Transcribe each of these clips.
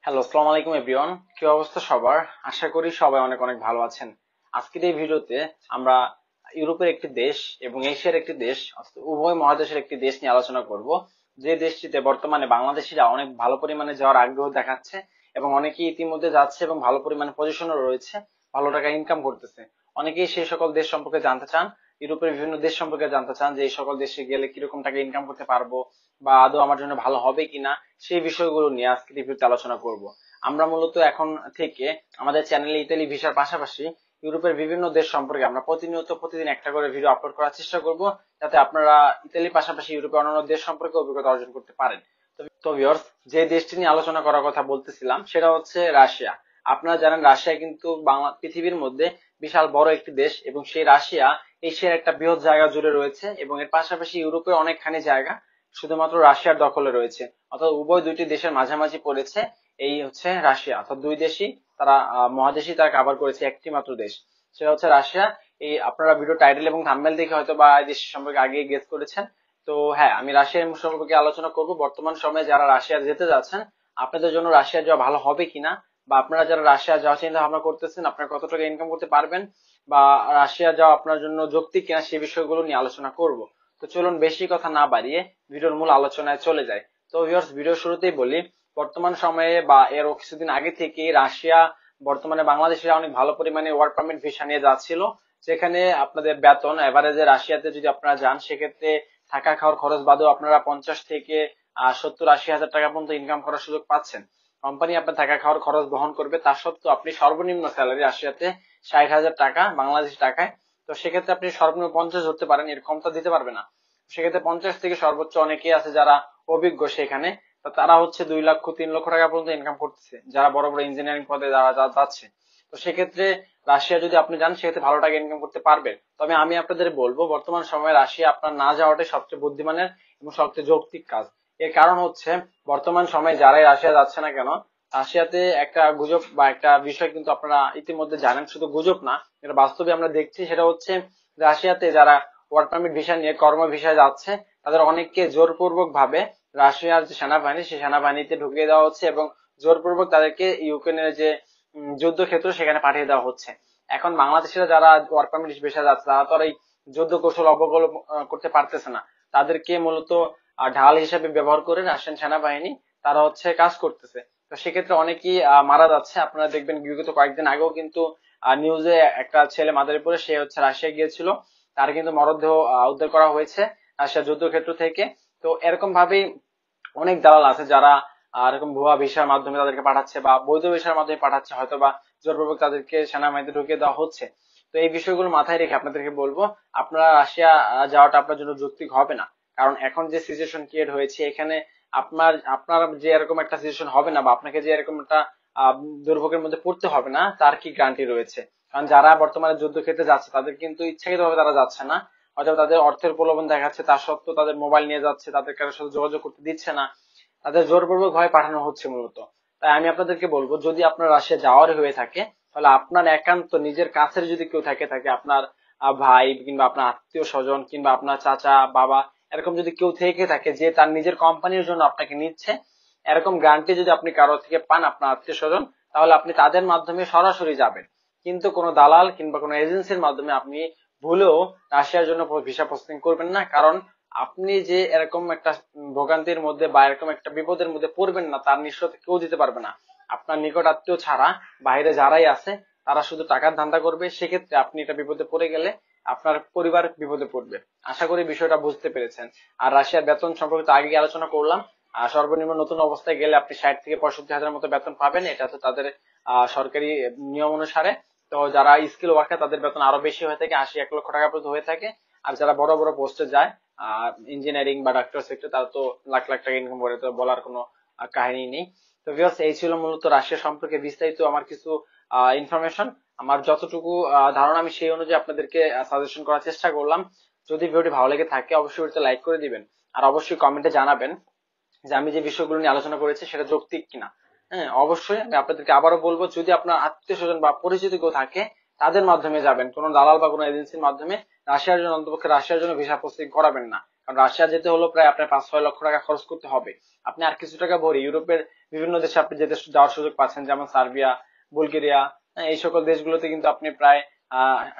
Hello, আসসালামু আলাইকুম everyone. কি অবস্থা সবার? আশা করি সবাই অনেক অনেক ভালো আছেন। আজকের এই ভিডিওতে আমরা ইউরোপের একটি দেশ এবং এশিয়ার একটি দেশ, অর্থাৎ উভয় মহাদেশের একটি দেশ নিয়ে আলোচনা করব। যে দেশটিতে বর্তমানে বাংলাদেশিরা অনেক ভালো পরিমাণে যাওয়ার আগ্রহ দেখাচ্ছে এবং অনেকেই ইতিমধ্যে যাচ্ছে এবং ভালো পরিমাণে পজিশনও রয়েছে, ভালো টাকা ইনকাম করতেছে। অনেকেই সেই সকল দেশ সম্পর্কে জানতে চান, ইউরোপের বিভিন্ন দেশ সম্পর্কে জানতে চান যে এই সকল দেশে গেলে কিরকম টাকা ইনকাম করতে পারবো বা আদৌ আমার জন্য ভালো হবে কিনা, সেই বিষয়গুলো নিয়ে আজকে রিভিউতে আলোচনা করব। আমরা মূলত এখন থেকে আমাদের চ্যানেলে ইতালি ভিসার পাশাপাশি ইউরোপের বিভিন্ন দেশ সম্পর্কে আমরা প্রতিদিন একটা করে ভিডিও আপলোড করার চেষ্টা করব, যাতে আপনারা ইতালির পাশাপাশি ইউরোপের অন্যান্য দেশ সম্পর্কে অভিজ্ঞতা অর্জন করতে পারেন। তো ভিউয়ার্স, যে দেশটি নিয়ে আলোচনা করার কথা বলতেছিলাম সেটা হচ্ছে রাশিয়া। আপনারা জানেন রাশিয়া কিন্তু পৃথিবীর মধ্যে বিশাল বড় একটি দেশ এবং সেই রাশিয়া এশিয়ার একটা বৃহৎ জায়গা জুড়ে রয়েছে এবং এর পাশাপাশি ইউরোপের অনেকখানি জায়গা শুধুমাত্র রাশিয়ার দখলে রয়েছে। অর্থাৎ উভয় দুইটি দেশের মাঝামাঝি পড়েছে এই হচ্ছে রাশিয়া। অর্থাৎ দুই দেশই তারা মহাদেশই তারা কভার করেছে, একটি মাত্র দেশ সেটা হচ্ছে রাশিয়া। এই আপনারা ভিডিও টাইটেল এবং থাম্বনেল দেখে হয়তো বা এই দেশের সম্পর্কে আগে গেস করেছেন। তো হ্যাঁ, আমি রাশিয়ার সম্পর্কে আলোচনা করব। বর্তমান সময়ে যারা রাশিয়া যেতে যাচ্ছেন, আপনাদের জন্য রাশিয়া যাওয়া ভালো হবে কিনা, বা আপনারা যারা রাশিয়া যাওয়ার চিন্তা ভাবনা করতেছেন আপনারা কত টাকা ইনকাম করতে পারবেন, বা রাশিয়া যাওয়া আপনার জন্য যৌক্তিক কিনা, সেই বিষয়গুলো নিয়ে আলোচনা করব। তো চলুন বেশি কথা না বাড়িয়ে ভিডিওর মূল আলোচনায় চলে যায়। তো ভিউয়ার্স, ভিডিও শুরুতেই বলি, বর্তমান সময়ে বা এর কিছুদিন আগে থেকে রাশিয়া বর্তমানে বাংলাদেশে অনেক ভালো পরিমাণে ওয়ার্ক পারমিট ভিসা নিয়ে যাচ্ছিল, যেখানে আপনাদের বেতন এভারেজে রাশিয়াতে যদি আপনারা যান সেক্ষেত্রে থাকা খাওয়ার খরচ বাদেও আপনারা 50 থেকে 70-80 হাজার টাকা পর্যন্ত ইনকাম করার সুযোগ পাচ্ছেন। কোম্পানি আপনার থাকা খাওয়ার খরচ বহন করবে, তা সত্ত্বেও আপনি সর্বনিম্ন স্যালারি রাশিয়াতে 60,000 টাকা বাংলাদেশি টাকায়। তো সেক্ষেত্রে আপনি সর্বনিম্ন 50 ধরতে পারেন, এর কম তো দিতে পারবে না। সেক্ষেত্রে 50 থেকে সর্বোচ্চ অনেকেই আছে যারা অভিজ্ঞ সেখানে, তো তারা হচ্ছে 2 লক্ষ 3 লক্ষ টাকা পর্যন্ত ইনকাম করতেছে, যারা বড় বড় ইঞ্জিনিয়ারিং পদে যারা যাচ্ছে। তো সেক্ষেত্রে রাশিয়া যদি আপনি যান সেক্ষেত্রে ভালো টাকা ইনকাম করতে পারবেন। তবে আমি আপনাদের বলবো বর্তমান সময়ে রাশিয়া আপনার না যাওয়াটাই সবচেয়ে বুদ্ধিমানের এবং সবচেয়ে যৌক্তিক কাজ। এর কারণ হচ্ছে বর্তমান সময়ে যারাই রাশিয়া যাচ্ছে না কেন, রাশিয়াতে একটা গুজব বা একটা বিষয় কিন্তু আপনারা ইতিমধ্যে জানেন, শুধু গুজব না, এটা বাস্তবে আমরা দেখছি। সেটা হচ্ছে রাশিয়াতে যারা ওয়ার্ক পারমিট ভিসা নিয়ে কর্ম ভিসায় যাচ্ছে তাদের অনেককে জোরপূর্বক ভাবে রাশিয়ার যে সেনাবাহিনী সেই সেনাবাহিনীতে ঢুকিয়ে দেওয়া হচ্ছে এবং জোরপূর্বক তাদেরকে ইউক্রেনের যে যুদ্ধক্ষেত্র সেখানে পাঠিয়ে দেওয়া হচ্ছে। এখন বাংলাদেশিরা যারা ওয়ার্ক পারমিট ভিসা যাচ্ছে তারা তো আর এই যুদ্ধ কৌশল অবলম্বন করতে পারতেছে না, তাদেরকে মূলত ঢাল হিসেবে ব্যবহার করে রাশিয়ান সেনাবাহিনী তারা হচ্ছে কাজ করতেছে। তো সেক্ষেত্রে অনেকেই মারা যাচ্ছে। আপনারা দেখবেন বিগত কয়েকদিন আগেও কিন্তু নিউজে একটা ছেলে মাদারীপুরে, সে হচ্ছে রাশিয়া গিয়েছিল, তার কিন্তু মরদেহ উদ্ধার করা হয়েছে রাশিয়ার যুদ্ধক্ষেত্র থেকে। তো এরকম ভাবেই অনেক দালাল আছে যারা এরকম ভুয়া ভিসার মাধ্যমে তাদেরকে পাঠাচ্ছে বা বৈধ ভিসার মাধ্যমে পাঠাচ্ছে, হয়তো বা জোরপূর্বক তাদেরকে সেনাবাহিনীতে ঢুকিয়ে দেওয়া হচ্ছে। তো এই বিষয়গুলো মাথায় রেখে আপনাদেরকে বলবো, আপনারা রাশিয়া যাওয়াটা আপনার জন্য যৌক্তিক হবে না। কারণ এখন যে সিচুয়েশন ক্রিয়েট হয়েছে এখানে আপনার আপনার যে এরকম একটা সিচুয়েশন হবে না বা আপনাকে যে এরকম একটা দুর্ভোগের মধ্যে পড়তে হবে না তার কি গ্যারান্টি রয়েছে? কারণ যারা বর্তমানে যুদ্ধক্ষেত্রে যাচ্ছে তাদের কিন্তু ইচ্ছাকৃতভাবে তারা যাচ্ছে না, হয়তো তাদের অর্থের প্রলোভন দেখাচ্ছে, তার সত্ত্বেও তাদের মোবাইল নিয়ে যাচ্ছে, তাদের কারোর সাথে যোগাযোগ করতে দিচ্ছে না, তাদের জোরপূর্বক ভাবে পাঠানো হচ্ছে মূলত। তাই আমি আপনাদেরকে বলবো, যদি আপনার রাশিয়া যাওয়ার হয়ে থাকে তাহলে আপনার একান্ত নিজের কাছের যদি কেউ থাকে আপনার ভাই কিংবা আপনার আত্মীয় স্বজন কিংবা আপনার চাচা বাবা, এরকম যদি কেউ থেকে থাকে যে তার নিজের কোম্পানির জন্য আপনাকে নিচ্ছে, এরকম গ্যারান্টি যদি আপনি কারো থেকে পান আপনার আত্মীয় স্বজন, তাহলে আপনি তাদের মাধ্যমে সরাসরি যাবেন। কিন্তু কোনো দালাল কিংবা কোনো এজেন্সির মাধ্যমে আপনি ভুলেও রাশিয়ার জন্য ভিসা প্রসেসিং করবেন না। কারণ আপনি যে এরকম একটা ভোগান্তির মধ্যে বা এরকম একটা বিপদের মধ্যে পড়বেন না তার নিশ্চয়তা কেউ দিতে পারবে না। আপনার নিকট আত্মীয় ছাড়া বাইরে যারাই আছে তারা শুধু টাকার ধান্দা করবে, সেক্ষেত্রে আপনি এটা বিপদে পড়ে গেলে আপনার পরিবার বিপদে পড়বে। আশা করি বিষয়টা বুঝতে পেরেছেন। আর রাশিয়ার বেতন সম্পর্কে তো আগে আলোচনা করলাম। সর্বনিম্ন নতুন অবস্থায় গেলে আপনি 60 থেকে 65 হাজার মতো বেতন পাবেন, এটা তো তাদের সরকারি নিয়ম অনুসারে। তো যারা স্কিল ওয়ার্কার তাদের বেতন আরো বেশি হয়ে থাকে, 80-1 লক্ষ টাকা পর্যন্ত হয়ে থাকে। আর যারা বড় বড় পোস্টে যায় ইঞ্জিনিয়ারিং বা ডাক্তার সেক্টর, তারা তো লাখ লাখ টাকা ইনকাম করে, তো বলার কোনো কাহিনী নেই। তো ভিউয়ার্স, এই ছিল মূলত রাশিয়া সম্পর্কে বিস্তারিত আমার কিছু ইনফরমেশন। আমার যতটুকু ধারণা আমি সেই অনুযায়ী আপনাদেরকে সাজেশন করার চেষ্টা করলাম। যদি ভিডিওটি ভালো লেগে থাকে অবশ্যই ভিডিওতে লাইক করে দিবেন, আর অবশ্যই কমেন্টে জানাবেন যে আমি যে বিষয়গুলো নিয়ে আলোচনা করেছি সেটা যৌক্তিক কিনা। হ্যাঁ, অবশ্যই আমি আপনাদেরকে আবারও বলবো, যদি আপনার আত্মীয় স্বজন বা পরিচিত কেউ থাকে তাদের মাধ্যমে যাবেন, কোনো দালাল বা কোনো এজেন্সির মাধ্যমে রাশিয়ার জন্য, অন্তপক্ষে রাশিয়ার জন্য ভিসা প্রসেসিং করাবেন না। কারণ রাশিয়া যেতে হলো প্রায় আপনার 5-6 লক্ষ টাকা খরচ করতে হবে। আপনি আর কিছু টাকা ভরে ইউরোপের বিভিন্ন দেশে আপনি যে দেশ যাওয়ার সুযোগ পাচ্ছেন, যেমন সার্বিয়া, বুলগেরিয়া, এই সকল দেশগুলোতে কিন্তু আপনি প্রায়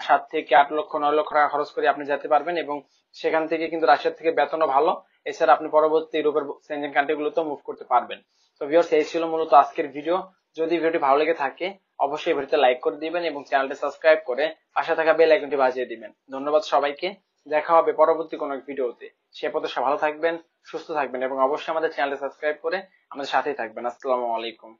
7 থেকে 8 লক্ষ 9 লক্ষ টাকা খরচ করে আপনি যেতে পারবেন, এবং সেখান থেকে কিন্তু রাশিয়ার থেকে বেতনও ভালো। এছাড়া আপনি পরবর্তী ইউরোপের সেনজেন কান্ট্রি গুলোতেও মুভ করতে পারবেন। তো ভিউয়ার্স, এই ছিল মূলত আজকের ভিডিও। যদি ভিডিওটি ভালো লেগে থাকে অবশ্যই ভিডিওতে লাইক করে দিবেন এবং চ্যানেলটি সাবস্ক্রাইব করে পাশে থাকা বেল আইকনটি বাজিয়ে দিবেন। ধন্যবাদ সবাইকে। দেখা হবে পরবর্তী কোনো এক ভিডিওতে। সে পর্যন্ত সবাই ভালো থাকবেন, সুস্থ থাকবেন এবং অবশ্যই আমাদের চ্যানেলটি সাবস্ক্রাইব করে আমাদের সাথেই থাকবেন। আসসালামু আলাইকুম।